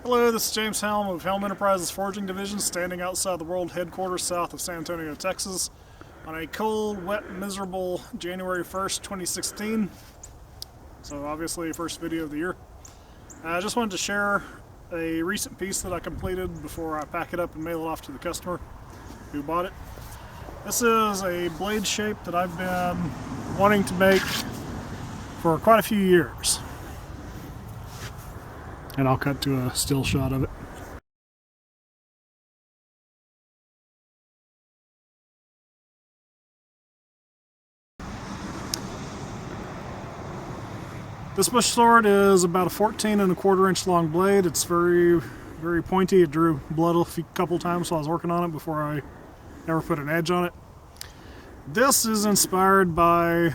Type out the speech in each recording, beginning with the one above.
Hello, this is James Helm of Helm Enterprises Forging Division, standing outside the world headquarters south of San Antonio, Texas, on a cold, wet, miserable January 1st, 2016. So obviously, first video of the year. I just wanted to share a recent piece that I completed before I pack it up and mail it off to the customer who bought it. This is a blade shape that I've been wanting to make for quite a few years. And I'll cut to a still shot of it. This bush sword is about a 14¼ inch long blade. It's very pointy. It drew blood a couple times while I was working on it before I ever put an edge on it. This is inspired by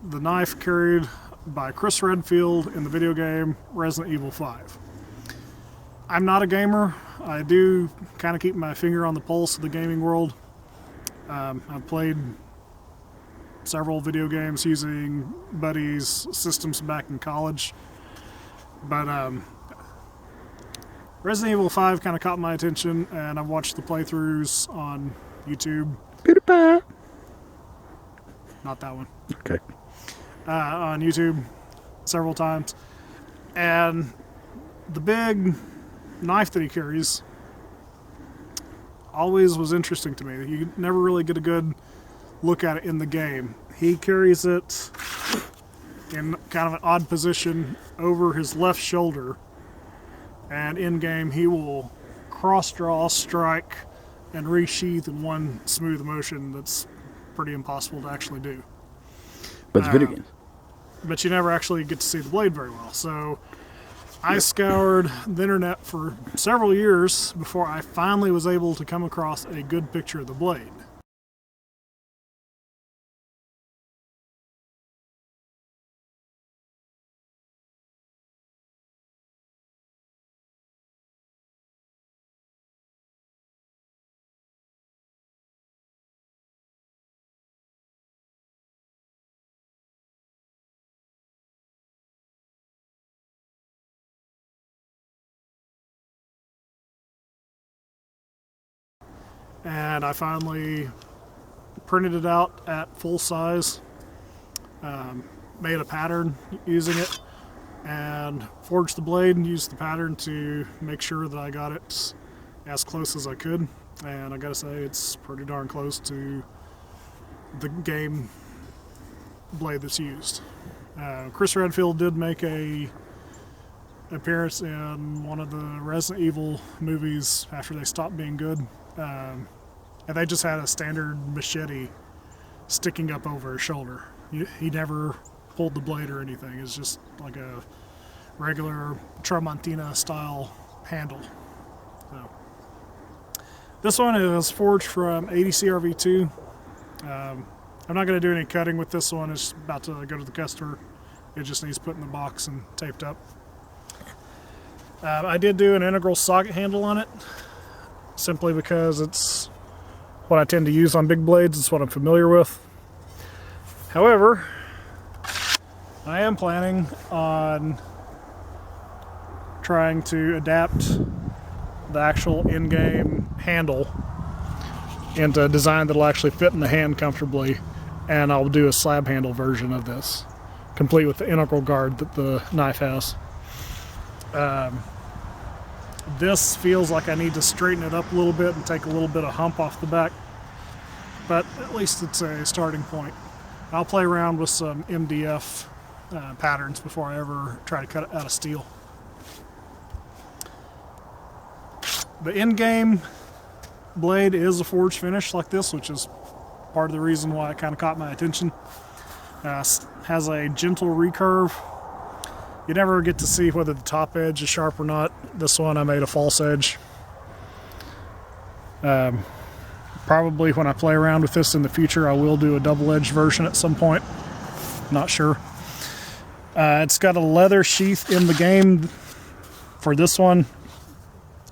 the knife carried by Chris Redfield in the video game Resident Evil 5. I'm not a gamer. I do kind of keep my finger on the pulse of the gaming world. I've played several video games using buddies' systems back in college, but Resident Evil 5 kind of caught my attention, and I've watched the playthroughs on YouTube. Not that one. Okay. On YouTube several times, and the big knife that he carries always was interesting to me. You never really get a good look at it in the game. He carries it in kind of an odd position over his left shoulder, and in game he will cross draw, strike, and resheath in one smooth motion that's pretty impossible to actually do. But it's video games. But you never actually get to see the blade very well. So I scoured the internet for several years before I finally was able to come across a good picture of the blade. And I finally printed it out at full size, made a pattern using it, and forged the blade and used the pattern to make sure that I got it as close as I could. And I gotta say, it's pretty darn close to the game blade that's used. Chris Redfield did make a appearance in one of the Resident Evil movies after they stopped being good. And they just had a standard machete sticking up over his shoulder. He never pulled the blade or anything. It's just like a regular Tramontina style handle. So this one is forged from 80 CRV2. I'm not going to do any cutting with this one. It's about to go to the customer. It just needs put in the box and taped up. I did do an integral socket handle on it, simply because it's what I tend to use on big blades. It's what I'm familiar with. However, I am planning on trying to adapt the actual in-game handle into a design that'll actually fit in the hand comfortably, and I'll do a slab handle version of this, complete with the integral guard that the knife has. This feels like I need to straighten it up a little bit and take a little bit of hump off the back, but at least it's a starting point. I'll play around with some MDF patterns before I ever try to cut it out of steel. The in-game blade is a forged finish like this, which is part of the reason why it kind of caught my attention. Has a gentle recurve. You never get to see whether the top edge is sharp or not. This one I made a false edge. Probably when I play around with this in the future, I will do a double edge version at some point. Not sure. It's got a leather sheath in the game for this one.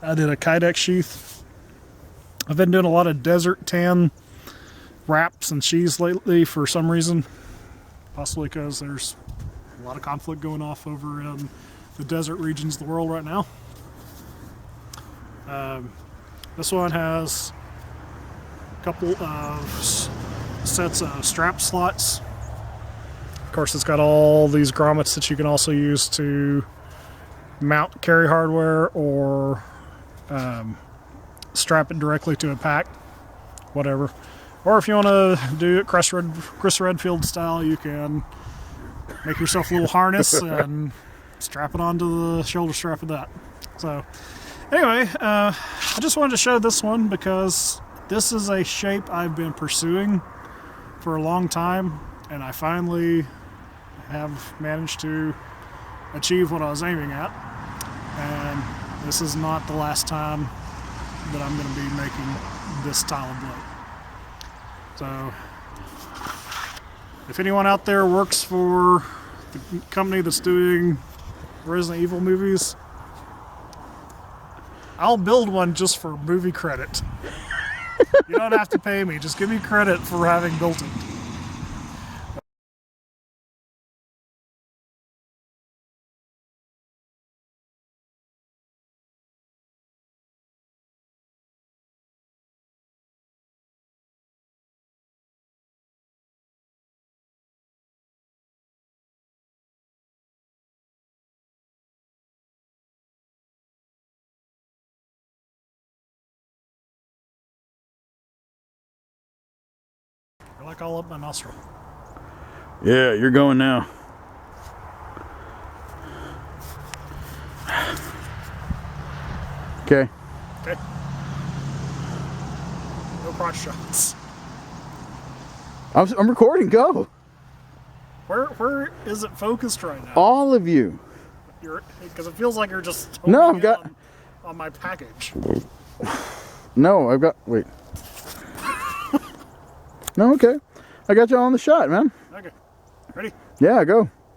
I did a Kydex sheath. I've been doing a lot of desert tan wraps and sheaths lately for some reason. Possibly because there's a lot of conflict going off over in the desert regions of the world right now. This one has a couple of sets of strap slots. Of course, it's got all these grommets that you can also use to mount carry hardware or strap it directly to a pack, whatever. Or if you want to do it Chris Redfield style, you can make yourself a little harness and strap it onto the shoulder strap of that. So anyway, I just wanted to show this one because this is a shape I've been pursuing for a long time, and I finally have managed to achieve what I was aiming at. And this is not the last time that I'm going to be making this style of blade. So if anyone out there works for the company that's doing Resident Evil movies, I'll build one just for movie credit. You don't have to pay me, just give me credit for having built it. You're like all up my nostril. Yeah, you're going now. Okay. Okay. No crotch shots. I'm recording. Go. Where is it focused right now? All of you. Because it feels like you're just No, holding I've got it on my package. No, I've got. Wait. No, okay. I got you all on the shot, man. Okay. Ready? Yeah, go.